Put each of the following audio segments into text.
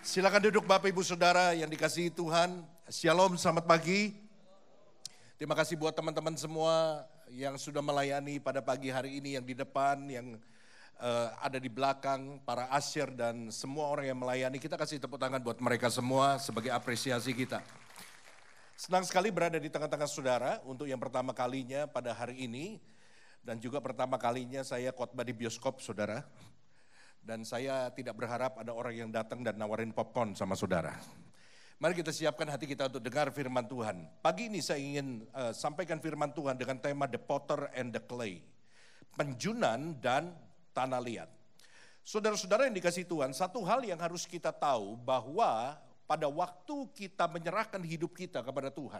Silakan duduk Bapak Ibu Saudara yang dikasihi Tuhan. Shalom, selamat pagi. Terima kasih buat teman-teman semua yang sudah melayani pada pagi hari ini, yang di depan, yang ada di belakang, para asyir dan semua orang yang melayani. Kita kasih tepuk tangan buat mereka semua sebagai apresiasi kita. Senang sekali berada di tengah-tengah saudara untuk yang pertama kalinya pada hari ini. Dan juga pertama kalinya saya khotbah di bioskop saudara. Dan saya tidak berharap ada orang yang datang dan nawarin popcorn sama saudara. Mari kita siapkan hati kita untuk dengar firman Tuhan. Pagi ini saya ingin sampaikan firman Tuhan dengan tema The Potter and the Clay. Penjunan dan tanah liat. Saudara-saudara yang dikasihi Tuhan, satu hal yang harus kita tahu bahwa pada waktu kita menyerahkan hidup kita kepada Tuhan,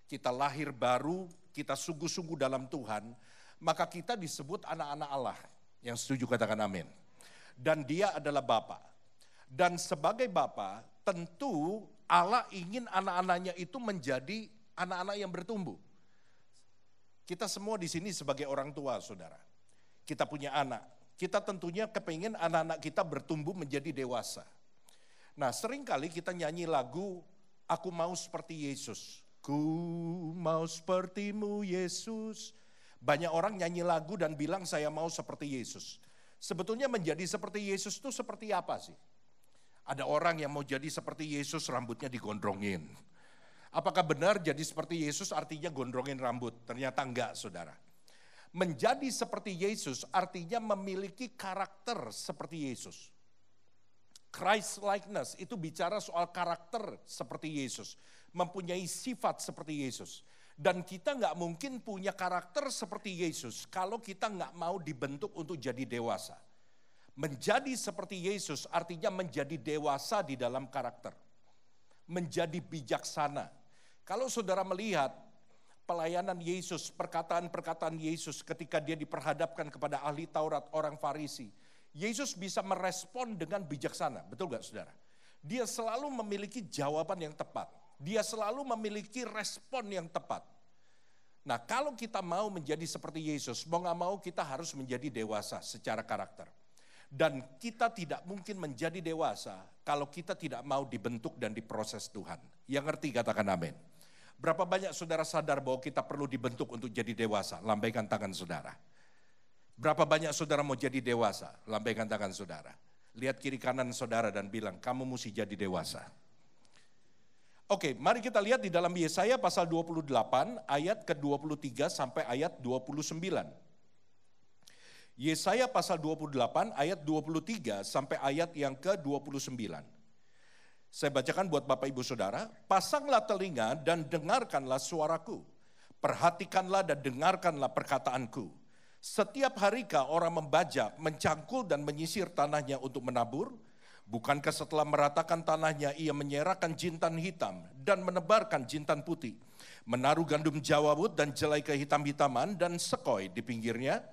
kita lahir baru, kita sungguh-sungguh dalam Tuhan, maka kita disebut anak-anak Allah. Yang setuju katakan amin. Dan dia adalah Bapa. Dan sebagai Bapa, tentu Allah ingin anak-anaknya itu menjadi anak-anak yang bertumbuh. Kita semua di sini sebagai orang tua, saudara. Kita punya anak. Kita tentunya kepingin anak-anak kita bertumbuh menjadi dewasa. Nah, seringkali kita nyanyi lagu, Aku mau seperti Yesus. Ku mau sepertimu Yesus. Banyak orang nyanyi lagu dan bilang saya mau seperti Yesus. Sebetulnya menjadi seperti Yesus itu seperti apa sih? Ada orang yang mau jadi seperti Yesus rambutnya digondrongin. Apakah benar jadi seperti Yesus artinya gondrongin rambut? Ternyata enggak, saudara. Menjadi seperti Yesus artinya memiliki karakter seperti Yesus. Christ likeness itu bicara soal karakter seperti Yesus. Mempunyai sifat seperti Yesus. Dan kita nggak mungkin punya karakter seperti Yesus kalau kita nggak mau dibentuk untuk jadi dewasa. Menjadi seperti Yesus artinya menjadi dewasa di dalam karakter. Menjadi bijaksana. Kalau saudara melihat pelayanan Yesus, perkataan-perkataan Yesus ketika dia diperhadapkan kepada ahli Taurat, orang Farisi. Yesus bisa merespon dengan bijaksana, betul nggak saudara? Dia selalu memiliki jawaban yang tepat. Dia selalu memiliki respon yang tepat. Nah, kalau kita mau menjadi seperti Yesus, mau gak mau kita harus menjadi dewasa secara karakter. Dan kita tidak mungkin menjadi dewasa kalau kita tidak mau dibentuk dan diproses Tuhan. Yang ngerti katakan amin. Berapa banyak saudara sadar bahwa kita perlu dibentuk untuk jadi dewasa? Lambaikan tangan saudara. Berapa banyak saudara mau jadi dewasa? Lambaikan tangan saudara. Lihat kiri kanan saudara dan bilang, kamu mesti jadi dewasa. Oke, mari kita lihat di dalam Yesaya pasal 28 ayat ke-23 sampai ayat 29. Yesaya pasal 28 ayat 23 sampai ayat yang ke-29. Saya bacakan buat Bapak Ibu Saudara, pasanglah telinga dan dengarkanlah suaraku. Perhatikanlah dan dengarkanlah perkataanku. Setiap harikah orang membajak, mencangkul dan menyisir tanahnya untuk menabur? Bukankah setelah meratakan tanahnya ia menyerahkan jintan hitam dan menebarkan jintan putih, menaruh gandum jawabut dan jelai kehitam-hitaman dan sekoi di pinggirnya?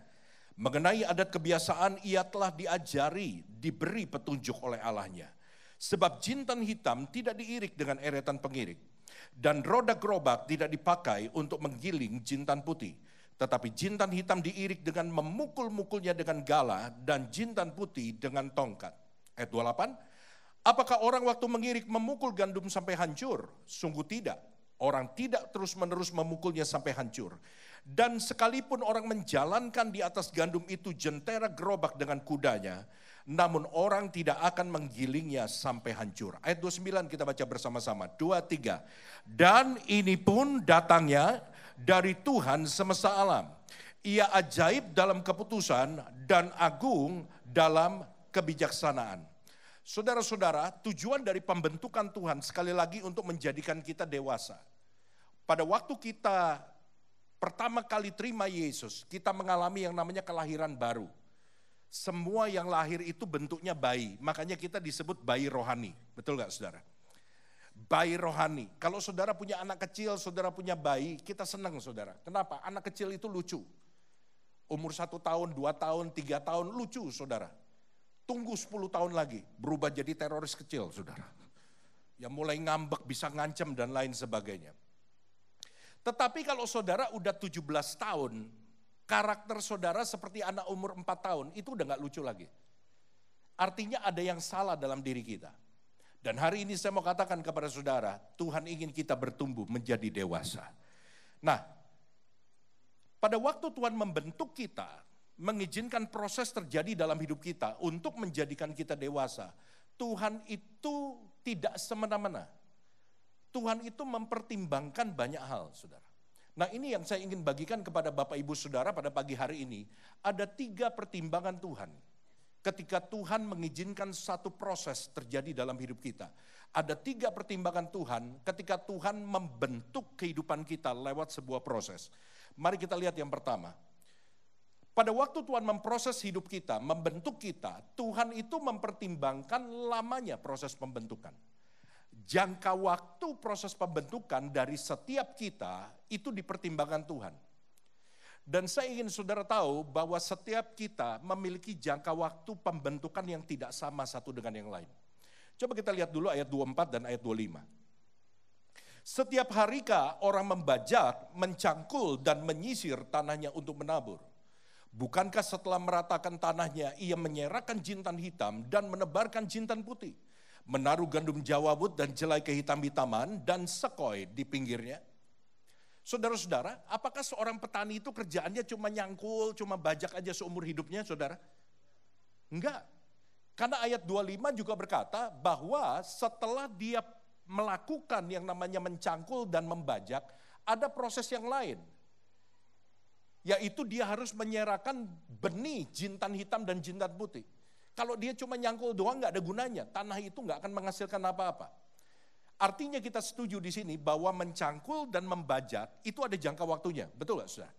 Mengenai adat kebiasaan ia telah diajari, diberi petunjuk oleh Allahnya. Sebab jintan hitam tidak diirik dengan eretan pengirik, dan roda gerobak tidak dipakai untuk menggiling jintan putih. Tetapi jintan hitam diirik dengan memukul-mukulnya dengan gala dan jintan putih dengan tongkat. Ayat 28, apakah orang waktu mengirik memukul gandum sampai hancur? Sungguh tidak, orang tidak terus-menerus memukulnya sampai hancur. Dan sekalipun orang menjalankan di atas gandum itu jentera gerobak dengan kudanya, namun orang tidak akan menggilingnya sampai hancur. Ayat 29 kita baca bersama-sama, 2, 3. Dan ini pun datangnya dari Tuhan semesta alam. Ia ajaib dalam keputusan dan agung dalam kebijaksanaan. Saudara-saudara, tujuan dari pembentukan Tuhan sekali lagi untuk menjadikan kita dewasa. Pada waktu kita pertama kali terima Yesus, kita mengalami yang namanya kelahiran baru. Semua yang lahir itu bentuknya bayi, makanya kita disebut bayi rohani. Betul gak saudara? Bayi rohani. Kalau saudara punya anak kecil, saudara punya bayi, kita senang saudara. Kenapa? Anak kecil itu lucu. Umur 1 tahun, 2 tahun, 3 tahun, lucu saudara. Tunggu 10 tahun lagi, berubah jadi teroris kecil, saudara. Yang mulai ngambek, bisa ngancem dan lain sebagainya. Tetapi kalau saudara udah 17 tahun, karakter saudara seperti anak umur 4 tahun, itu udah gak lucu lagi. Artinya ada yang salah dalam diri kita. Dan hari ini saya mau katakan kepada saudara, Tuhan ingin kita bertumbuh menjadi dewasa. Nah, pada waktu Tuhan membentuk kita, mengizinkan proses terjadi dalam hidup kita untuk menjadikan kita dewasa, Tuhan itu tidak semena-mena. Tuhan itu mempertimbangkan banyak hal, saudara. Nah, ini yang saya ingin bagikan kepada Bapak Ibu Saudara pada pagi hari ini. Ada 3 pertimbangan Tuhan. Ketika Tuhan mengizinkan satu proses terjadi dalam hidup kita. Ada 3 pertimbangan Tuhan ketika Tuhan membentuk kehidupan kita lewat sebuah proses. Mari kita lihat yang pertama. Pada waktu Tuhan memproses hidup kita, membentuk kita, Tuhan itu mempertimbangkan lamanya proses pembentukan. Jangka waktu proses pembentukan dari setiap kita itu dipertimbangkan Tuhan. Dan saya ingin saudara tahu bahwa setiap kita memiliki jangka waktu pembentukan yang tidak sama satu dengan yang lain. Coba kita lihat dulu ayat 24 dan ayat 25. Setiap harikah orang membajak, mencangkul dan menyisir tanahnya untuk menabur? Bukankah setelah meratakan tanahnya ia menyerahkan jintan hitam dan menebarkan jintan putih? Menaruh gandum jawabut dan jelai kehitam-hitaman dan sekoi di pinggirnya? Saudara-saudara, apakah seorang petani itu kerjaannya cuma nyangkul, cuma bajak aja seumur hidupnya, saudara? Enggak. Karena ayat 25 juga berkata bahwa setelah dia melakukan yang namanya mencangkul dan membajak, ada proses yang lain. Yaitu dia harus menyerahkan benih jintan hitam dan jintan putih. Kalau dia cuma nyangkul doang nggak ada gunanya, tanah itu nggak akan menghasilkan apa-apa. Artinya kita setuju di sini bahwa mencangkul dan membajak itu ada jangka waktunya. Betul nggak saudara?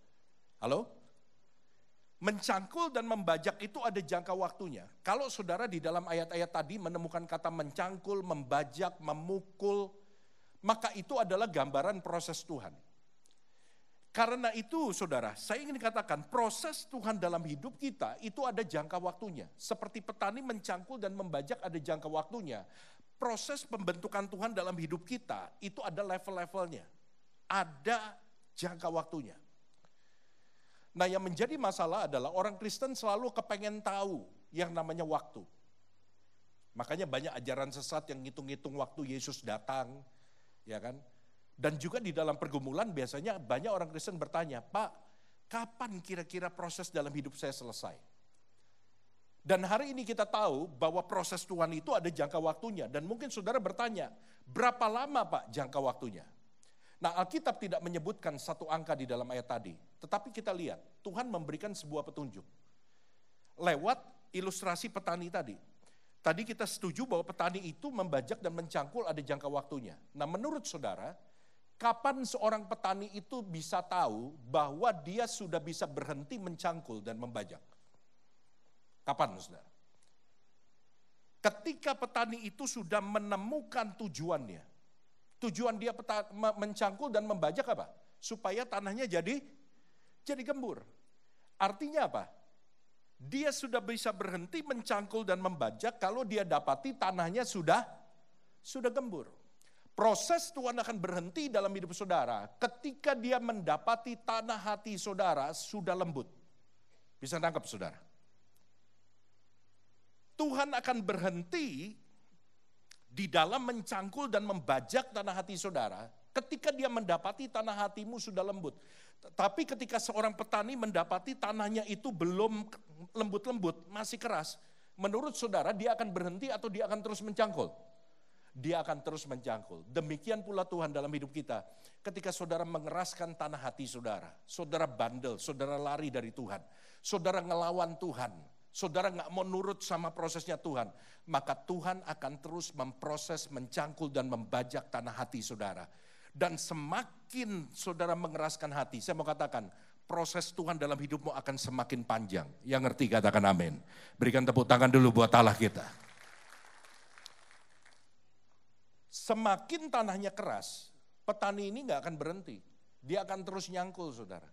Halo? Mencangkul dan membajak itu ada jangka waktunya. Kalau saudara di dalam ayat-ayat tadi menemukan kata mencangkul, membajak, memukul, maka itu adalah gambaran proses Tuhan. Karena itu saudara, saya ingin katakan proses Tuhan dalam hidup kita itu ada jangka waktunya. Seperti petani mencangkul dan membajak ada jangka waktunya. Proses pembentukan Tuhan dalam hidup kita itu ada level-levelnya. Ada jangka waktunya. Nah, yang menjadi masalah adalah orang Kristen selalu kepengen tahu yang namanya waktu. Makanya banyak ajaran sesat yang ngitung-ngitung waktu Yesus datang, ya kan? Dan juga di dalam pergumulan biasanya banyak orang Kristen bertanya, "Pak, kapan kira-kira proses dalam hidup saya selesai?" Dan hari ini kita tahu bahwa proses Tuhan itu ada jangka waktunya. Dan mungkin saudara bertanya, berapa lama Pak jangka waktunya? Nah, Alkitab tidak menyebutkan satu angka di dalam ayat tadi. Tetapi kita lihat, Tuhan memberikan sebuah petunjuk. Lewat ilustrasi petani tadi. Tadi kita setuju bahwa petani itu membajak dan mencangkul ada jangka waktunya. Nah, menurut saudara, kapan seorang petani itu bisa tahu bahwa dia sudah bisa berhenti mencangkul dan membajak? Kapan, saudara? Ketika petani itu sudah menemukan tujuannya. Tujuan dia mencangkul dan membajak apa? Supaya tanahnya jadi gembur. Artinya apa? Dia sudah bisa berhenti mencangkul dan membajak kalau dia dapati tanahnya sudah gembur. Proses Tuhan akan berhenti dalam hidup saudara ketika dia mendapati tanah hati saudara sudah lembut. Bisa nangkep saudara? Tuhan akan berhenti di dalam mencangkul dan membajak tanah hati saudara ketika dia mendapati tanah hatimu sudah lembut. Tapi ketika seorang petani mendapati tanahnya itu belum lembut-lembut, masih keras, menurut saudara dia akan berhenti atau dia akan terus mencangkul? Dia akan terus mencangkul. Demikian pula Tuhan dalam hidup kita. Ketika saudara mengeraskan tanah hati saudara, saudara bandel, saudara lari dari Tuhan, saudara ngelawan Tuhan, saudara gak mau nurut sama prosesnya Tuhan, maka Tuhan akan terus memproses, mencangkul dan membajak tanah hati saudara. Dan semakin saudara mengeraskan hati, saya mau katakan, proses Tuhan dalam hidupmu akan semakin panjang. Yang ngerti katakan amin. Berikan tepuk tangan dulu buat Allah kita. Semakin tanahnya keras, petani ini gak akan berhenti. Dia akan terus nyangkul saudara.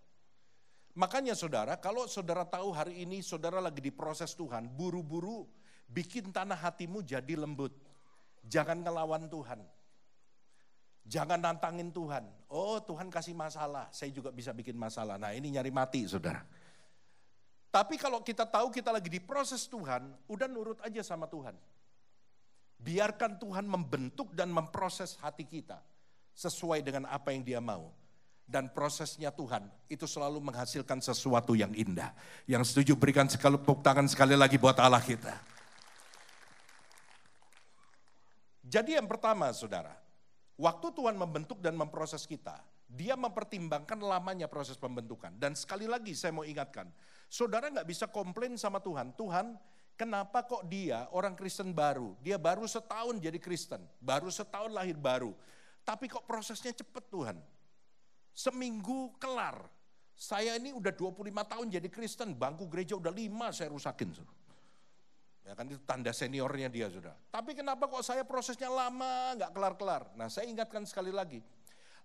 Makanya saudara, kalau saudara tahu hari ini saudara lagi diproses Tuhan, buru-buru bikin tanah hatimu jadi lembut. Jangan ngelawan Tuhan. Jangan nantangin Tuhan. Oh, Tuhan kasih masalah, saya juga bisa bikin masalah. Nah, ini nyari mati saudara. Tapi kalau kita tahu kita lagi diproses Tuhan, udah nurut aja sama Tuhan. Biarkan Tuhan membentuk dan memproses hati kita sesuai dengan apa yang Dia mau. Dan prosesnya Tuhan itu selalu menghasilkan sesuatu yang indah. Yang setuju berikan tepuk tangan sekali lagi buat Allah kita. Jadi yang pertama saudara, waktu Tuhan membentuk dan memproses kita, Dia mempertimbangkan lamanya proses pembentukan. Dan sekali lagi saya mau ingatkan, saudara gak bisa komplain sama Tuhan. Tuhan, kenapa kok dia orang Kristen baru? Dia baru setahun jadi Kristen, baru setahun lahir baru. Tapi kok prosesnya cepat Tuhan? Seminggu kelar. Saya ini udah 25 tahun jadi Kristen, bangku gereja udah 5 saya rusakin. Ya kan itu tanda seniornya dia sudah. Tapi kenapa kok saya prosesnya lama, gak kelar-kelar? Nah saya ingatkan sekali lagi,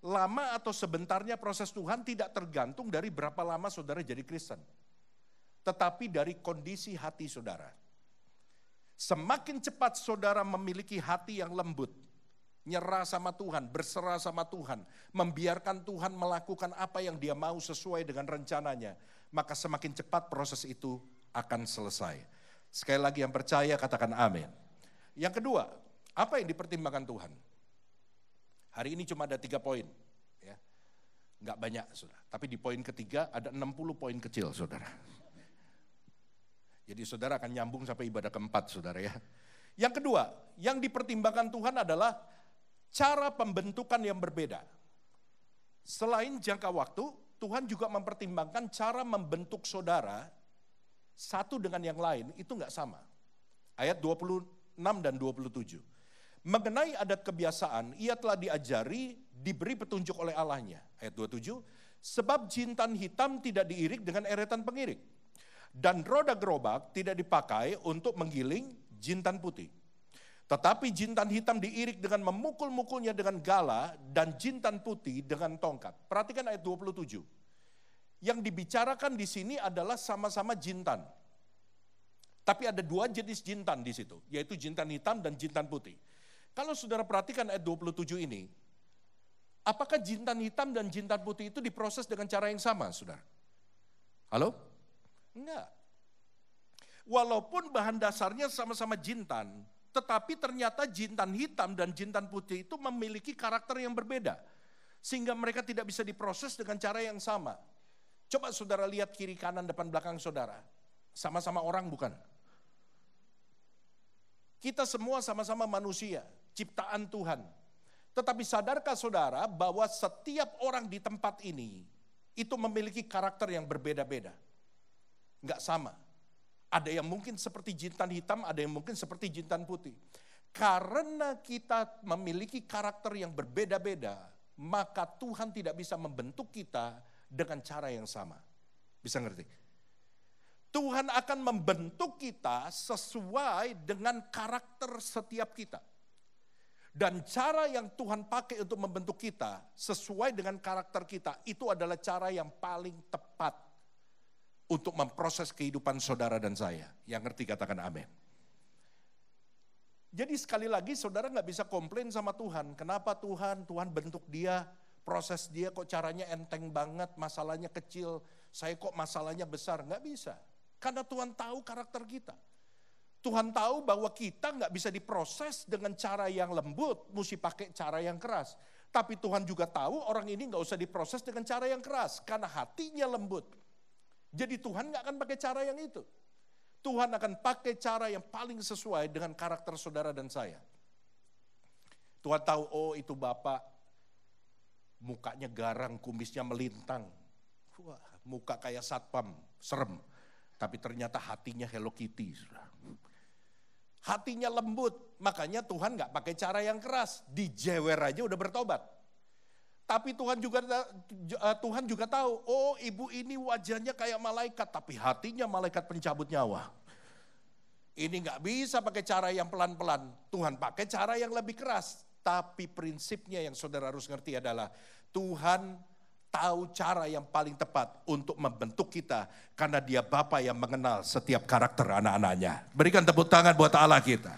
lama atau sebentarnya proses Tuhan tidak tergantung dari berapa lama saudara jadi Kristen. Tetapi dari kondisi hati saudara. Semakin cepat saudara memiliki hati yang lembut, nyerah sama Tuhan, berserah sama Tuhan, membiarkan Tuhan melakukan apa yang Dia mau sesuai dengan rencananya, maka semakin cepat proses itu akan selesai. Sekali lagi yang percaya katakan amin. Yang kedua, apa yang dipertimbangkan Tuhan? Hari ini cuma ada 3 poin. Ya. Nggak banyak saudara, tapi di poin ketiga ada 60 poin kecil saudara. Jadi saudara akan nyambung sampai ibadah keempat saudara ya. Yang kedua, yang dipertimbangkan Tuhan adalah cara pembentukan yang berbeda. Selain jangka waktu, Tuhan juga mempertimbangkan cara membentuk saudara satu dengan yang lain itu enggak sama. Ayat 26 dan 27. Mengenai adat kebiasaan, ia telah diajari, diberi petunjuk oleh Allahnya. Ayat 27, sebab jintan hitam tidak diirik dengan eretan pengirik. Dan roda gerobak tidak dipakai untuk menggiling jintan putih. Tetapi jintan hitam diirik dengan memukul-mukulnya dengan gala dan jintan putih dengan tongkat. Perhatikan ayat 27. Yang dibicarakan di sini adalah sama-sama jintan. Tapi ada 2 jenis jintan di situ, yaitu jintan hitam dan jintan putih. Kalau saudara perhatikan ayat 27 ini, apakah jintan hitam dan jintan putih itu diproses dengan cara yang sama, saudara? Halo? Enggak. Walaupun bahan dasarnya sama-sama jintan, tetapi ternyata jintan hitam dan jintan putih itu memiliki karakter yang berbeda. Sehingga mereka tidak bisa diproses dengan cara yang sama. Coba saudara lihat kiri kanan depan belakang saudara. Sama-sama orang bukan? Kita semua sama-sama manusia, ciptaan Tuhan. Tetapi sadarkah saudara bahwa setiap orang di tempat ini itu memiliki karakter yang berbeda-beda. Enggak sama. Ada yang mungkin seperti jintan hitam, ada yang mungkin seperti jintan putih. Karena kita memiliki karakter yang berbeda-beda, maka Tuhan tidak bisa membentuk kita dengan cara yang sama. Bisa ngerti? Tuhan akan membentuk kita sesuai dengan karakter setiap kita. Dan cara yang Tuhan pakai untuk membentuk kita sesuai dengan karakter kita, itu adalah cara yang paling tepat untuk memproses kehidupan saudara dan saya. Yang ngerti katakan amin. Jadi sekali lagi saudara gak bisa komplain sama Tuhan. Kenapa Tuhan bentuk dia, proses dia kok caranya enteng banget, masalahnya kecil, saya kok masalahnya besar. Gak bisa. Karena Tuhan tahu karakter kita. Tuhan tahu bahwa kita gak bisa diproses dengan cara yang lembut, mesti pakai cara yang keras. Tapi Tuhan juga tahu orang ini gak usah diproses dengan cara yang keras, karena hatinya lembut. Jadi Tuhan gak akan pakai cara yang itu. Tuhan akan pakai cara yang paling sesuai dengan karakter saudara dan saya. Tuhan tahu, oh itu bapak, mukanya garang, kumisnya melintang. Wah, muka kayak satpam, serem. Tapi ternyata hatinya Hello Kitty. Hatinya lembut, makanya Tuhan gak pakai cara yang keras. Dijewer aja udah bertobat. Tapi Tuhan juga tahu, oh ibu ini wajahnya kayak malaikat, tapi hatinya malaikat pencabut nyawa. Ini gak bisa pakai cara yang pelan-pelan, Tuhan pakai cara yang lebih keras. Tapi prinsipnya yang saudara harus ngerti adalah, Tuhan tahu cara yang paling tepat untuk membentuk kita, karena Dia Bapa yang mengenal setiap karakter anak-anaknya. Berikan tepuk tangan buat Allah kita.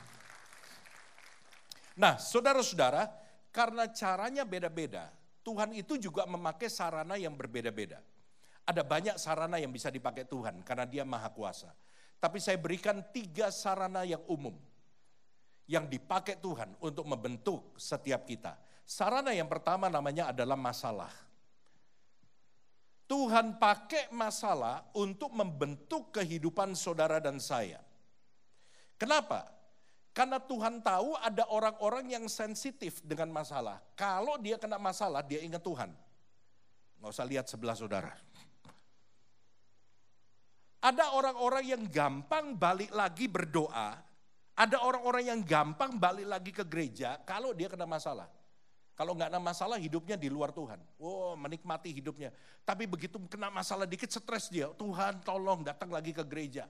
Nah saudara-saudara, karena caranya beda-beda, Tuhan itu juga memakai sarana yang berbeda-beda. Ada banyak sarana yang bisa dipakai Tuhan karena Dia Maha Kuasa. Tapi saya berikan 3 sarana yang umum. yang dipakai Tuhan untuk membentuk setiap kita. Sarana yang pertama namanya adalah masalah. Tuhan pakai masalah untuk membentuk kehidupan saudara dan saya. Kenapa? Karena Tuhan tahu ada orang-orang yang sensitif dengan masalah. Kalau dia kena masalah, dia ingat Tuhan. Nggak usah lihat sebelah saudara. Ada orang-orang yang gampang balik lagi berdoa. Ada orang-orang yang gampang balik lagi ke gereja kalau dia kena masalah. Kalau nggak kena masalah hidupnya di luar Tuhan. Oh, menikmati hidupnya. Tapi begitu kena masalah dikit stres dia. Tuhan tolong datang lagi ke gereja.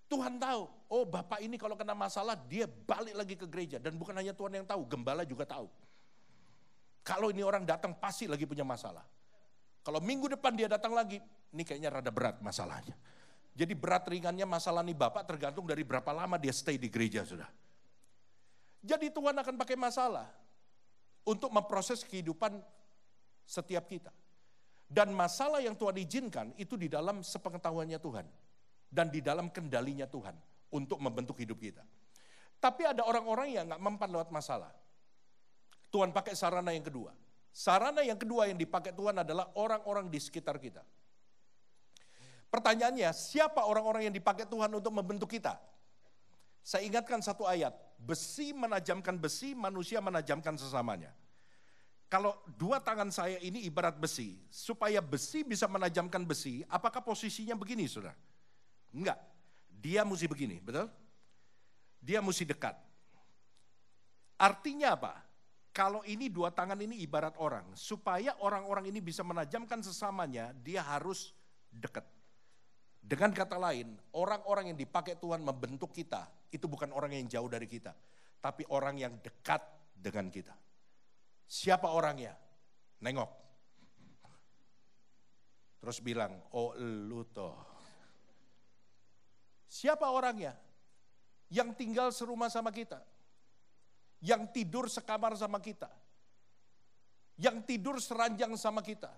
Tuhan tahu, oh Bapak ini kalau kena masalah dia balik lagi ke gereja. Dan bukan hanya Tuhan yang tahu, gembala juga tahu. Kalau ini orang datang pasti lagi punya masalah. Kalau minggu depan dia datang lagi, ini kayaknya rada berat masalahnya. Jadi berat ringannya masalah nih Bapak tergantung dari berapa lama dia stay di gereja sudah. Jadi Tuhan akan pakai masalah untuk memproses kehidupan setiap kita. Dan masalah yang Tuhan izinkan itu di dalam sepengetahuannya Tuhan. Dan di dalam kendalinya Tuhan untuk membentuk hidup kita. Tapi ada orang-orang yang gak mempan lewat masalah. Tuhan pakai sarana yang kedua. Sarana yang kedua yang dipakai Tuhan adalah orang-orang di sekitar kita. Pertanyaannya, siapa orang-orang yang dipakai Tuhan untuk membentuk kita? Saya ingatkan satu ayat, besi menajamkan besi, manusia menajamkan sesamanya. Kalau dua tangan saya ini ibarat besi, supaya besi bisa menajamkan besi, apakah posisinya begini saudara? Enggak, dia mesti begini, betul? Dia mesti dekat. Artinya apa? Kalau ini dua tangan ini ibarat orang, supaya orang-orang ini bisa menajamkan sesamanya, dia harus dekat. Dengan kata lain, orang-orang yang dipakai Tuhan membentuk kita, itu bukan orang yang jauh dari kita, tapi orang yang dekat dengan kita. Siapa orangnya? Nengok. Terus bilang, oh lu toh. Siapa orangnya? Yang tinggal serumah sama kita. Yang tidur sekamar sama kita. Yang tidur seranjang sama kita.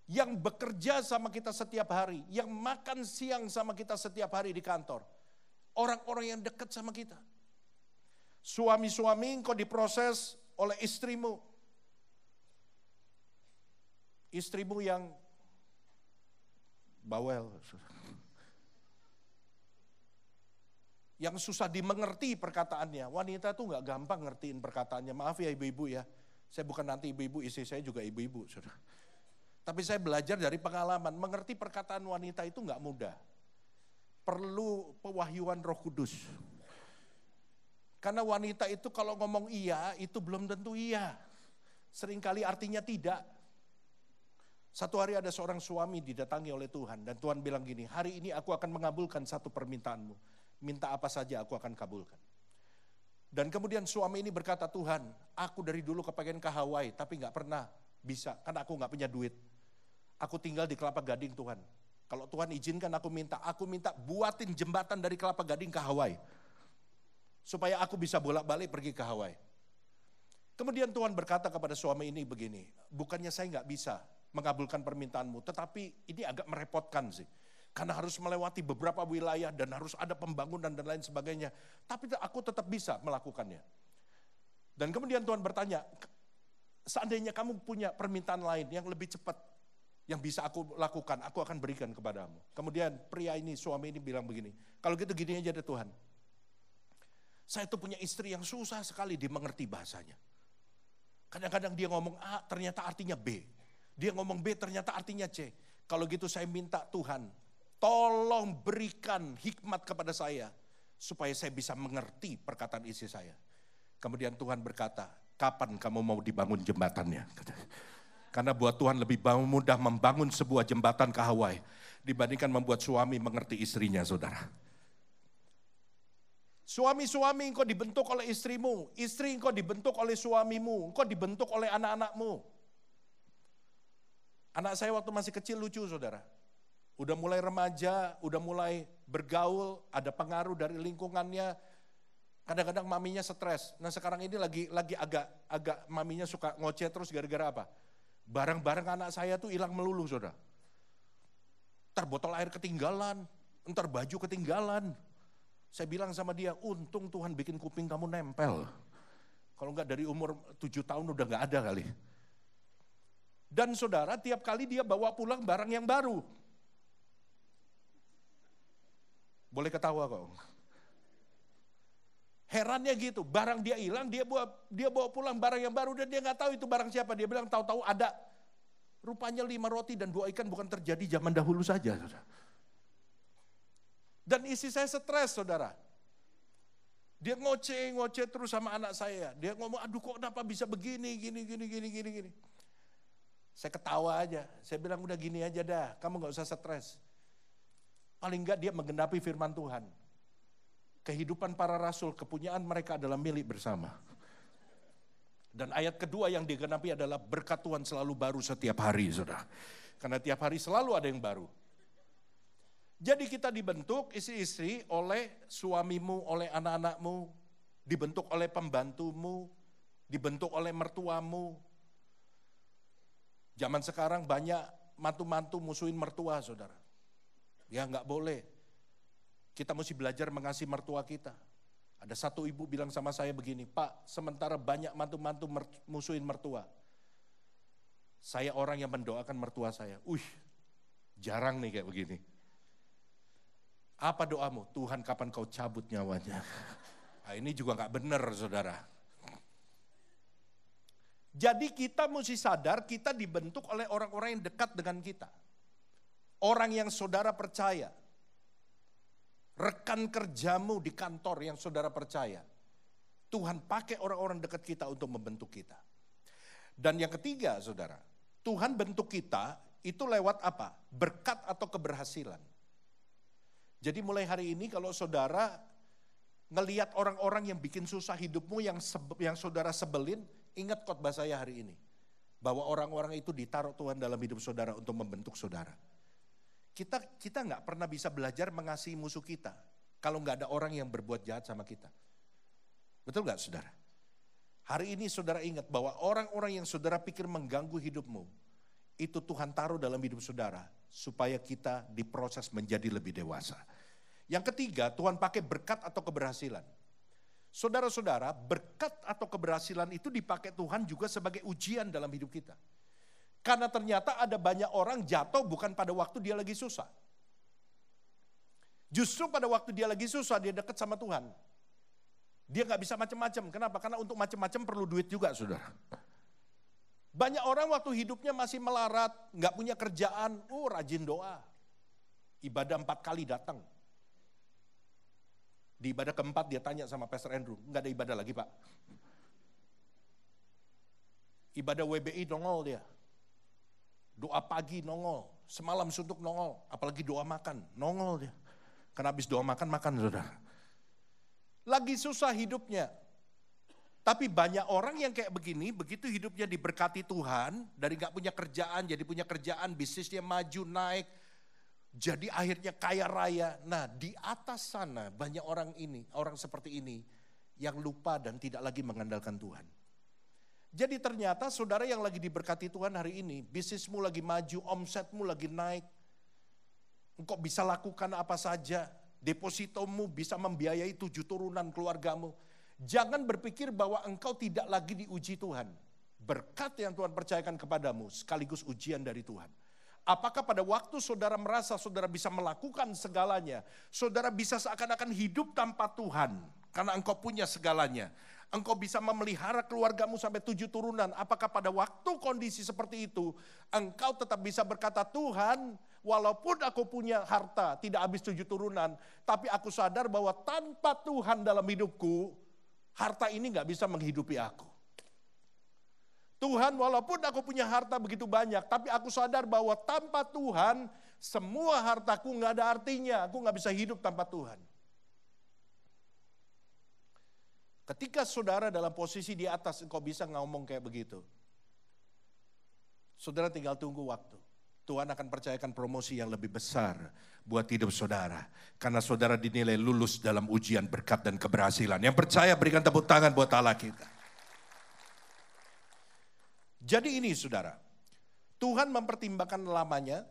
Yang bekerja sama kita setiap hari. Yang makan siang sama kita setiap hari di kantor. Orang-orang yang dekat sama kita. Suami-suami engkau diproses oleh istrimu. Istrimu yang bawel. Yang susah dimengerti perkataannya. Wanita tuh gak gampang ngertiin perkataannya. Maaf ya ibu-ibu ya. Saya bukan nanti ibu-ibu, istri saya juga ibu-ibu. Tapi saya belajar dari pengalaman. Mengerti perkataan wanita itu gak mudah. Perlu pewahyuan Roh Kudus. Karena wanita itu kalau ngomong iya, itu belum tentu iya. Seringkali artinya tidak. Satu hari ada seorang suami didatangi oleh Tuhan. Dan Tuhan bilang gini, hari ini aku akan mengabulkan satu permintaanmu. Minta apa saja aku akan kabulkan. Dan kemudian suami ini berkata, Tuhan, aku dari dulu kepengen ke Hawaii, tapi gak pernah bisa, karena aku gak punya duit. Aku tinggal di Kelapa Gading Tuhan. Kalau Tuhan izinkan aku minta buatin jembatan dari Kelapa Gading ke Hawaii. Supaya aku bisa bolak-balik pergi ke Hawaii. Kemudian Tuhan berkata kepada suami ini begini, bukannya saya gak bisa mengabulkan permintaanmu, tetapi ini agak merepotkan sih. Karena harus melewati beberapa wilayah dan harus ada pembangunan dan lain sebagainya. Tapi aku tetap bisa melakukannya. Dan kemudian Tuhan bertanya, seandainya kamu punya permintaan lain yang lebih cepat, yang bisa aku lakukan, aku akan berikan kepadamu. Kemudian pria ini, suami ini bilang begini, kalau gitu gini aja deh Tuhan. Saya tuh punya istri yang susah sekali dimengerti bahasanya. Kadang-kadang dia ngomong A, ternyata artinya B. Dia ngomong B, ternyata artinya C. Kalau gitu saya minta Tuhan, tolong berikan hikmat kepada saya, supaya saya bisa mengerti perkataan istri saya. Kemudian Tuhan berkata, kapan kamu mau dibangun jembatannya? Karena buat Tuhan lebih mudah membangun sebuah jembatan ke Hawaii, dibandingkan membuat suami mengerti istrinya, saudara. Suami-suami engkau dibentuk oleh istrimu, istri engkau dibentuk oleh suamimu, engkau dibentuk oleh anak-anakmu. Anak saya waktu masih kecil lucu saudara. Udah mulai remaja, udah mulai bergaul, ada pengaruh dari lingkungannya. Kadang-kadang maminya stres. Nah sekarang ini lagi agak maminya suka ngoceh terus gara-gara apa? Barang-barang anak saya tuh hilang melulu saudara. Ntar botol air ketinggalan, ntar baju ketinggalan. Saya bilang sama dia, untung Tuhan bikin kuping kamu nempel. Kalau enggak dari umur 7 tahun udah enggak ada kali. Dan saudara, tiap kali dia bawa pulang barang yang baru. Boleh ketawa kok. Herannya gitu, barang dia hilang, dia bawa pulang barang yang baru dan dia nggak tahu itu barang siapa. Dia bilang tahu-tahu ada. Rupanya 5 roti dan 2 ikan bukan terjadi zaman dahulu saja. Saudara. Dan istri saya stres, saudara. Dia ngoceh terus sama anak saya. Dia ngomong, aduh kok kenapa bisa begini, gini. Saya ketawa aja. Saya bilang udah gini aja dah, kamu gak usah stres. Paling enggak dia menggenapi firman Tuhan. Kehidupan para rasul, kepunyaan mereka adalah milik bersama. Dan ayat kedua yang digenapi adalah berkat Tuhan selalu baru setiap hari, saudara. Karena tiap hari selalu ada yang baru. Jadi kita dibentuk istri-istri oleh suamimu, oleh anak-anakmu, dibentuk oleh pembantumu, dibentuk oleh mertuamu. Zaman sekarang banyak mantu-mantu musuhin mertua, saudara. Ya nggak boleh. Kita mesti belajar mengasihi mertua kita. Ada satu ibu bilang sama saya begini, Pak, sementara banyak mantu-mantu musuhin mertua, saya orang yang mendoakan mertua saya. Jarang nih kayak begini. Apa doamu? Tuhan kapan kau cabut nyawanya? Nah, ini juga gak benar, saudara. Jadi kita mesti sadar kita dibentuk oleh orang-orang yang dekat dengan kita. Orang yang saudara percaya. Rekan kerjamu di kantor yang saudara percaya. Tuhan pakai orang-orang dekat kita untuk membentuk kita. Dan yang ketiga, saudara, Tuhan bentuk kita itu lewat apa? Berkat atau keberhasilan. Jadi mulai hari ini kalau saudara ngelihat orang-orang yang bikin susah hidupmu yang saudara sebelin, ingat khotbah saya hari ini. Bahwa orang-orang itu ditaruh Tuhan dalam hidup saudara untuk membentuk saudara. Kita nggak pernah bisa belajar mengasihi musuh kita kalau nggak ada orang yang berbuat jahat sama kita. Betul nggak, saudara? Hari ini saudara ingat bahwa orang-orang yang saudara pikir mengganggu hidupmu, itu Tuhan taruh dalam hidup saudara supaya kita diproses menjadi lebih dewasa. Yang ketiga, Tuhan pakai berkat atau keberhasilan. Saudara-saudara, berkat atau keberhasilan itu dipakai Tuhan juga sebagai ujian dalam hidup kita. Karena ternyata ada banyak orang jatuh bukan pada waktu dia lagi susah. Justru pada waktu dia lagi susah, dia dekat sama Tuhan. Dia gak bisa macam-macam. Kenapa? Karena untuk macam-macam perlu duit juga, saudara. Banyak orang waktu hidupnya masih melarat, gak punya kerjaan, rajin doa. Ibadah 4 kali datang. Di ibadah keempat dia tanya sama Pastor Andrew, gak ada ibadah lagi Pak. Ibadah WBI nongol dia. Doa pagi nongol, semalam suntuk nongol, apalagi doa makan, nongol dia. Karena habis doa makan, saudara. Lagi susah hidupnya. Tapi banyak orang yang kayak begini, begitu hidupnya diberkati Tuhan, dari gak punya kerjaan, jadi punya kerjaan, bisnisnya maju, naik, jadi akhirnya kaya raya. Nah di atas sana banyak orang seperti ini, yang lupa dan tidak lagi mengandalkan Tuhan. Jadi ternyata saudara yang lagi diberkati Tuhan hari ini, bisnismu lagi maju, omsetmu lagi naik, engkau bisa lakukan apa saja, depositomu bisa membiayai 7 turunan keluargamu. Jangan berpikir bahwa engkau tidak lagi diuji Tuhan. Berkat yang Tuhan percayakan kepadamu sekaligus ujian dari Tuhan. Apakah pada waktu saudara merasa saudara bisa melakukan segalanya, saudara bisa seakan-akan hidup tanpa Tuhan karena engkau punya segalanya. Engkau bisa memelihara keluargamu sampai 7 turunan. Apakah pada waktu kondisi seperti itu engkau tetap bisa berkata, Tuhan, walaupun aku punya harta tidak habis 7 turunan, tapi aku sadar bahwa tanpa Tuhan dalam hidupku, harta ini gak bisa menghidupi aku. Tuhan, walaupun aku punya harta begitu banyak, tapi aku sadar bahwa tanpa Tuhan, semua hartaku gak ada artinya. Aku gak bisa hidup tanpa Tuhan. Ketika saudara dalam posisi di atas, engkau bisa ngomong kayak begitu. Saudara tinggal tunggu waktu. Tuhan akan percayakan promosi yang lebih besar buat hidup saudara. Karena saudara dinilai lulus dalam ujian berkat dan keberhasilan. Yang percaya berikan tepuk tangan buat Allah kita. Jadi ini saudara, Tuhan mempertimbangkan lamanya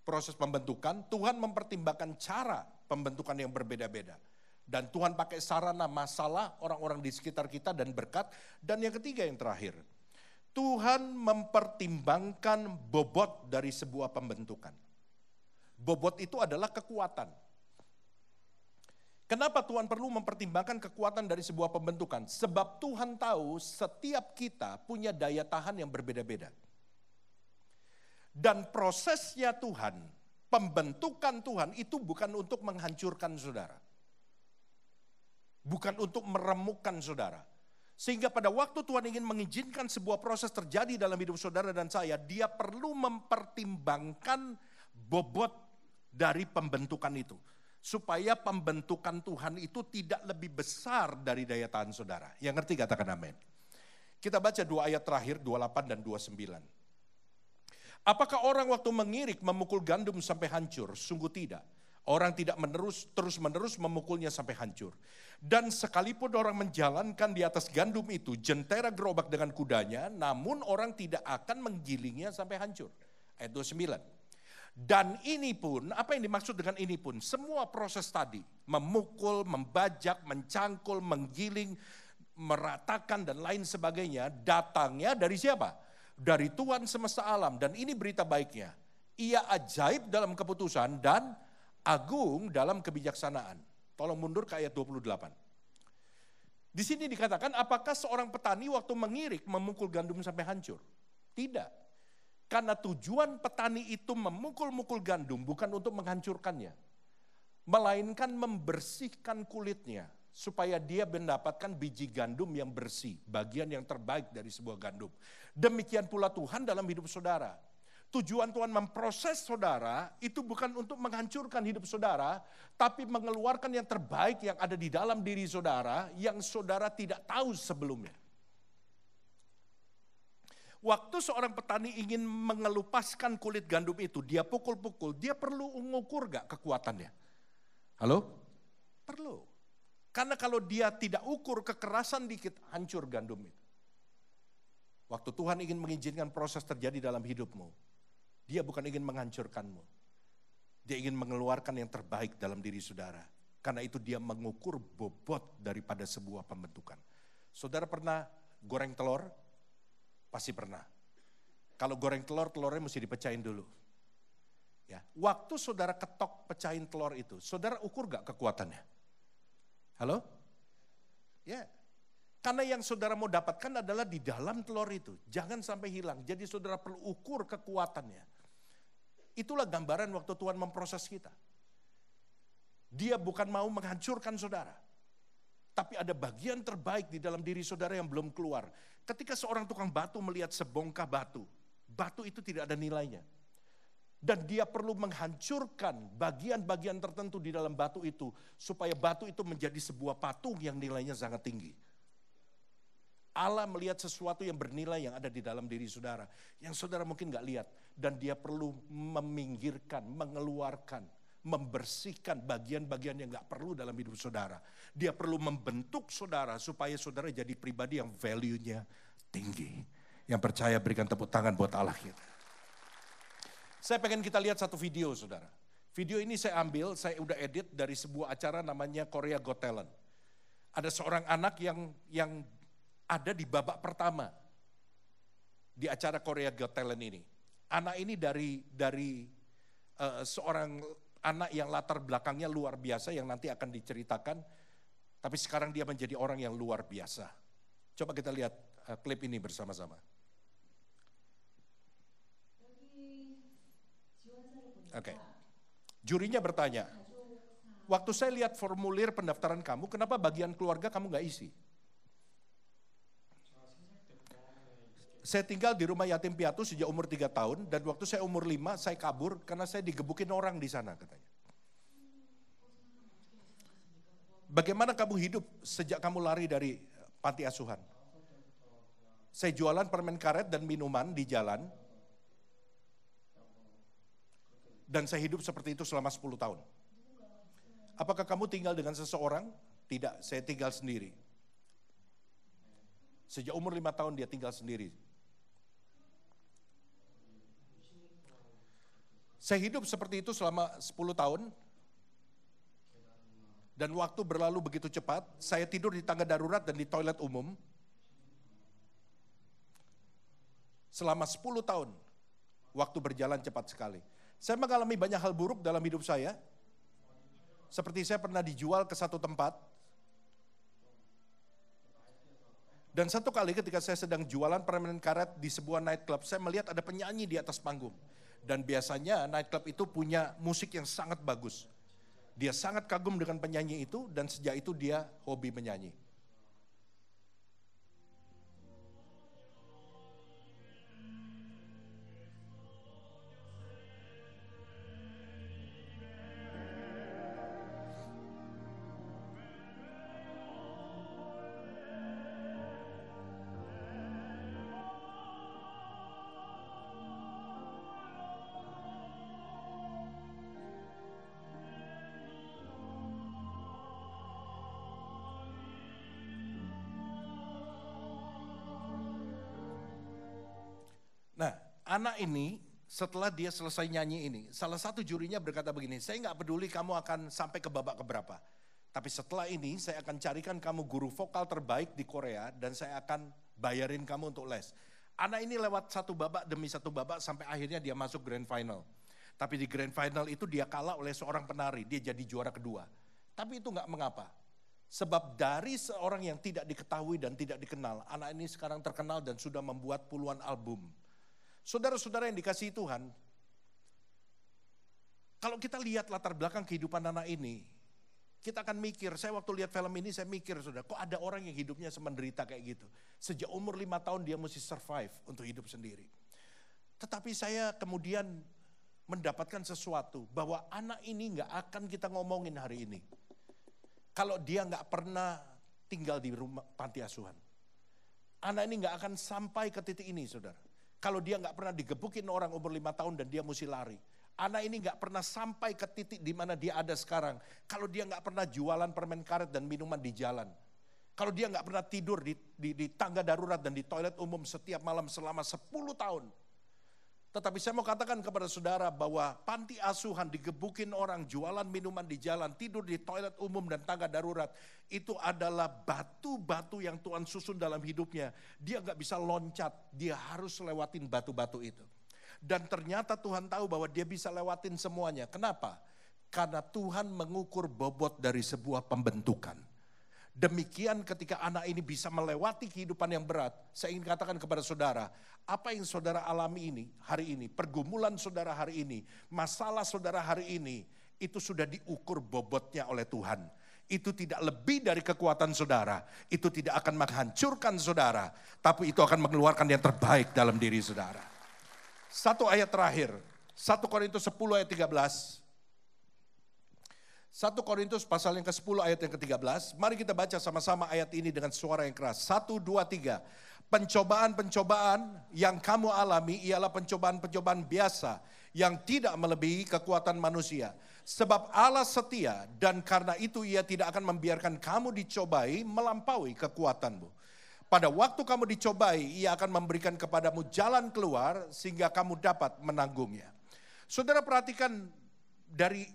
proses pembentukan, Tuhan mempertimbangkan cara pembentukan yang berbeda-beda. Dan Tuhan pakai sarana masalah orang-orang di sekitar kita dan berkat. Dan yang ketiga yang terakhir, Tuhan mempertimbangkan bobot dari sebuah pembentukan. Bobot itu adalah kekuatan. Kenapa Tuhan perlu mempertimbangkan kekuatan dari sebuah pembentukan? Sebab Tuhan tahu setiap kita punya daya tahan yang berbeda-beda. Dan prosesnya Tuhan, pembentukan Tuhan itu bukan untuk menghancurkan saudara. Bukan untuk meremukkan saudara. Sehingga pada waktu Tuhan ingin mengizinkan sebuah proses terjadi dalam hidup saudara dan saya, dia perlu mempertimbangkan bobot dari pembentukan itu. Supaya pembentukan Tuhan itu tidak lebih besar dari daya tahan saudara. Yang ngerti katakan amin. Kita baca 2 ayat terakhir, 28 dan 29. Apakah orang waktu mengirik memukul gandum sampai hancur? Sungguh tidak. Orang tidak terus-menerus memukulnya sampai hancur. Dan sekalipun orang menjalankan di atas gandum itu jentera gerobak dengan kudanya, namun orang tidak akan menggilingnya sampai hancur. Ayat 29. Dan ini pun, apa yang dimaksud dengan ini pun? Semua proses tadi, memukul, membajak, mencangkul, menggiling, meratakan dan lain sebagainya, datangnya dari siapa? Dari Tuhan semesta alam. Dan ini berita baiknya. Ia ajaib dalam keputusan dan agung dalam kebijaksanaan. Tolong mundur ke ayat 28. Di sini dikatakan, apakah seorang petani waktu mengirik memukul gandum sampai hancur? Tidak. Karena tujuan petani itu memukul-mukul gandum bukan untuk menghancurkannya. Melainkan membersihkan kulitnya. Supaya dia mendapatkan biji gandum yang bersih. Bagian yang terbaik dari sebuah gandum. Demikian pula Tuhan dalam hidup saudara. Tujuan Tuhan memproses saudara itu bukan untuk menghancurkan hidup saudara, tapi mengeluarkan yang terbaik yang ada di dalam diri saudara, yang saudara tidak tahu sebelumnya. Waktu seorang petani ingin mengelupaskan kulit gandum itu, dia pukul-pukul, dia perlu mengukur gak kekuatannya? Halo? Perlu. Karena kalau dia tidak ukur kekerasan dikit, hancur gandum itu. Waktu Tuhan ingin mengizinkan proses terjadi dalam hidupmu, dia bukan ingin menghancurkanmu. Dia ingin mengeluarkan yang terbaik dalam diri saudara. Karena itu dia mengukur bobot daripada sebuah pembentukan. Saudara pernah goreng telur? Pasti pernah. Kalau goreng telur, telurnya mesti dipecahin dulu. Ya, waktu saudara ketok pecahin telur itu, saudara ukur gak kekuatannya? Halo? Ya. Karena yang saudara mau dapatkan adalah di dalam telur itu. Jangan sampai hilang. Jadi saudara perlu ukur kekuatannya. Itulah gambaran waktu Tuhan memproses kita. Dia bukan mau menghancurkan saudara. Tapi ada bagian terbaik di dalam diri saudara yang belum keluar. Ketika seorang tukang batu melihat sebongkah batu, batu itu tidak ada nilainya. Dan dia perlu menghancurkan bagian-bagian tertentu di dalam batu itu, supaya batu itu menjadi sebuah patung yang nilainya sangat tinggi. Allah melihat sesuatu yang bernilai yang ada di dalam diri saudara, yang saudara mungkin gak lihat. Dan dia perlu meminggirkan, mengeluarkan, membersihkan bagian-bagian yang gak perlu dalam hidup saudara. Dia perlu membentuk saudara supaya saudara jadi pribadi yang value-nya tinggi. Yang percaya berikan tepuk tangan buat Allah kita. Saya pengen kita lihat satu video saudara. Video ini saya ambil, saya udah edit dari sebuah acara namanya Korea Got Talent. Ada seorang anak yang ada di babak pertama di acara Korea Got Talent ini. Anak ini dari seorang anak yang latar belakangnya luar biasa yang nanti akan diceritakan. Tapi sekarang dia menjadi orang yang luar biasa. Coba kita lihat klip ini bersama-sama. Oke. Jurinya bertanya, waktu saya lihat formulir pendaftaran kamu, kenapa bagian keluarga kamu gak isi? Saya tinggal di rumah yatim piatu sejak umur 3 tahun, dan waktu saya umur 5, saya kabur karena saya digebukin orang di sana katanya. Bagaimana kamu hidup sejak kamu lari dari panti asuhan? Saya jualan permen karet dan minuman di jalan, dan saya hidup seperti itu selama 10 tahun. Apakah kamu tinggal dengan seseorang? Tidak, saya tinggal sendiri. Sejak umur 5 tahun dia tinggal sendiri. Saya hidup seperti itu selama 10 tahun. Dan waktu berlalu begitu cepat, saya tidur di tangga darurat dan di toilet umum. Selama 10 tahun, waktu berjalan cepat sekali. Saya mengalami banyak hal buruk dalam hidup saya. Seperti saya pernah dijual ke satu tempat. Dan satu kali ketika saya sedang jualan permen karet di sebuah nightclub, saya melihat ada penyanyi di atas panggung. Dan biasanya nightclub itu punya musik yang sangat bagus. Dia sangat kagum dengan penyanyi itu dan sejak itu dia hobi menyanyi. Nah, anak ini setelah dia selesai nyanyi ini, salah satu jurinya berkata begini, saya nggak peduli kamu akan sampai ke babak keberapa. Tapi setelah ini saya akan carikan kamu guru vokal terbaik di Korea dan saya akan bayarin kamu untuk les. Anak ini lewat satu babak demi satu babak sampai akhirnya dia masuk grand final. Tapi di grand final itu dia kalah oleh seorang penari, dia jadi juara kedua. Tapi itu nggak mengapa. Sebab dari seorang yang tidak diketahui dan tidak dikenal, anak ini sekarang terkenal dan sudah membuat puluhan album. Saudara-saudara yang dikasihi Tuhan, kalau kita lihat latar belakang kehidupan anak ini, kita akan mikir, saya waktu lihat film ini saya mikir, saudara, kok ada orang yang hidupnya semenderita kayak gitu. Sejak umur 5 tahun dia mesti survive untuk hidup sendiri. Tetapi saya kemudian mendapatkan sesuatu, bahwa anak ini gak akan kita ngomongin hari ini. Kalau dia gak pernah tinggal di rumah panti asuhan. Anak ini gak akan sampai ke titik ini, saudara. Kalau dia nggak pernah digebukin orang umur 5 tahun dan dia mesti lari. Anak ini nggak pernah sampai ke titik di mana dia ada sekarang. Kalau dia nggak pernah jualan permen karet dan minuman di jalan. Kalau dia nggak pernah tidur di tangga darurat dan di toilet umum setiap malam selama 10 tahun. Tetapi saya mau katakan kepada saudara bahwa panti asuhan digebukin orang, jualan minuman di jalan, tidur di toilet umum dan tangga darurat. Itu adalah batu-batu yang Tuhan susun dalam hidupnya. Dia gak bisa loncat, dia harus lewatin batu-batu itu. Dan ternyata Tuhan tahu bahwa dia bisa lewatin semuanya. Kenapa? Karena Tuhan mengukur bobot dari sebuah pembentukan. Demikian ketika anak ini bisa melewati kehidupan yang berat, saya ingin katakan kepada saudara, apa yang saudara alami ini, hari ini, pergumulan saudara hari ini, masalah saudara hari ini, itu sudah diukur bobotnya oleh Tuhan. Itu tidak lebih dari kekuatan saudara, itu tidak akan menghancurkan saudara, tapi itu akan mengeluarkan yang terbaik dalam diri saudara. Satu ayat terakhir, 1 Korintus 10 ayat 13. 1 Korintus pasal yang ke-10 ayat yang ke-13. Mari kita baca sama-sama ayat ini dengan suara yang keras. 1, 2, 3. Pencobaan-pencobaan yang kamu alami ialah pencobaan-pencobaan biasa yang tidak melebihi kekuatan manusia. Sebab Allah setia dan karena itu ia tidak akan membiarkan kamu dicobai melampaui kekuatanmu. Pada waktu kamu dicobai, ia akan memberikan kepadamu jalan keluar sehingga kamu dapat menanggungnya. Saudara perhatikan dari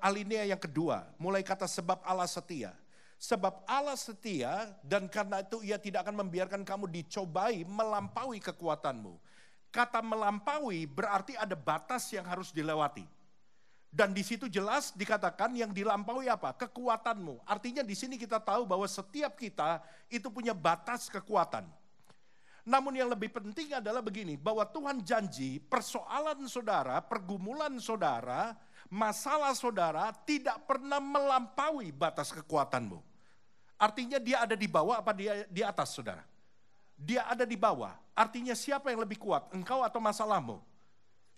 alinea yang kedua, mulai kata sebab Allah setia. Sebab Allah setia dan karena itu ia tidak akan membiarkan kamu dicobai melampaui kekuatanmu. Kata melampaui berarti ada batas yang harus dilewati. Dan di situ jelas dikatakan yang dilampaui apa? Kekuatanmu. Artinya di sini kita tahu bahwa setiap kita itu punya batas kekuatan. Namun yang lebih penting adalah begini, bahwa Tuhan janji persoalan saudara, pergumulan saudara, masalah saudara tidak pernah melampaui batas kekuatanmu. Artinya dia ada di bawah apa dia di atas saudara? Dia ada di bawah. Artinya siapa yang lebih kuat? Engkau atau masalahmu?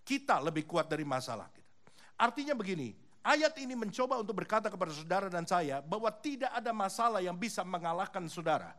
Kita lebih kuat dari masalah kita. Artinya begini, ayat ini mencoba untuk berkata kepada saudara dan saya bahwa tidak ada masalah yang bisa mengalahkan saudara.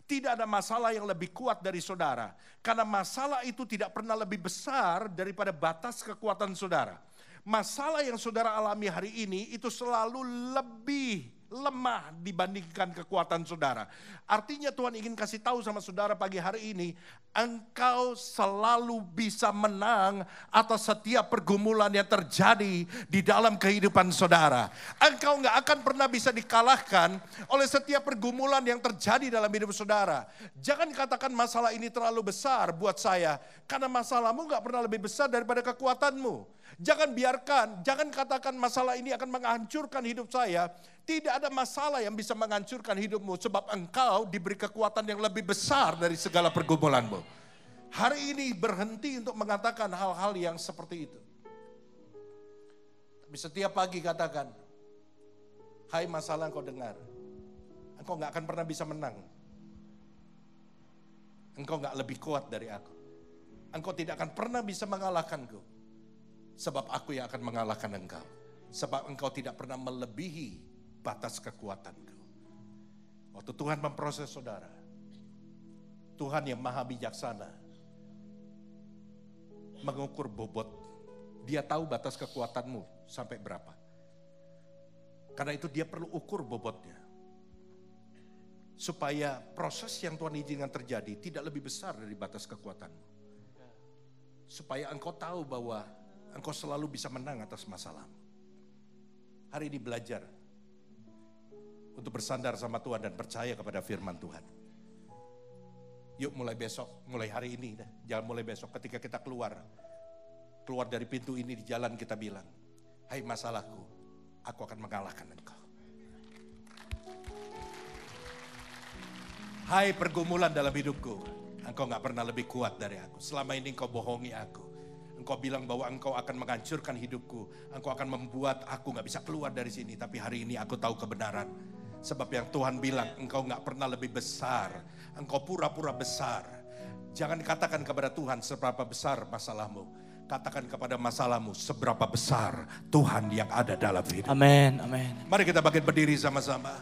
Tidak ada masalah yang lebih kuat dari saudara. Karena masalah itu tidak pernah lebih besar daripada batas kekuatan saudara. Masalah yang saudara alami hari ini itu selalu lebih lemah dibandingkan kekuatan saudara. Artinya Tuhan ingin kasih tahu sama saudara pagi hari ini, engkau selalu bisa menang atas setiap pergumulan yang terjadi di dalam kehidupan saudara. Engkau nggak akan pernah bisa dikalahkan oleh setiap pergumulan yang terjadi dalam hidup saudara. Jangan katakan masalah ini terlalu besar buat saya, karena masalahmu nggak pernah lebih besar daripada kekuatanmu. Jangan katakan masalah ini akan menghancurkan hidup saya. Tidak ada masalah yang bisa menghancurkan hidupmu, sebab engkau diberi kekuatan yang lebih besar dari segala pergumulanmu. Hari ini berhenti untuk mengatakan hal-hal yang seperti itu. Tapi setiap pagi katakan, hai masalah engkau dengar, engkau gak akan pernah bisa menang. Engkau gak lebih kuat dari aku. Engkau tidak akan pernah bisa mengalahkanku. Sebab aku yang akan mengalahkan engkau. Sebab engkau tidak pernah melebihi batas kekuatanku. Waktu Tuhan memproses saudara, Tuhan yang maha bijaksana mengukur bobot. Dia tahu batas kekuatanmu sampai berapa. Karena itu dia perlu ukur bobotnya. Supaya proses yang Tuhan izinkan terjadi tidak lebih besar dari batas kekuatanmu. Supaya engkau tahu bahwa engkau selalu bisa menang atas masalahmu. Hari ini belajar untuk bersandar sama Tuhan dan percaya kepada firman Tuhan. Yuk mulai besok, mulai hari ini, jangan mulai besok. Ketika kita keluar dari pintu ini di jalan kita bilang, hai masalahku, aku akan mengalahkan engkau. Hai pergumulan dalam hidupku, engkau gak pernah lebih kuat dari aku. Selama ini engkau bohongi aku. Engkau bilang bahwa engkau akan menghancurkan hidupku. Engkau akan membuat aku gak bisa keluar dari sini. Tapi hari ini aku tahu kebenaran. Sebab yang Tuhan bilang, engkau gak pernah lebih besar. Engkau pura-pura besar. Jangan katakan kepada Tuhan seberapa besar masalahmu. Katakan kepada masalahmu seberapa besar Tuhan yang ada dalam hidup. Amin, amin. Mari kita bangkit berdiri sama-sama.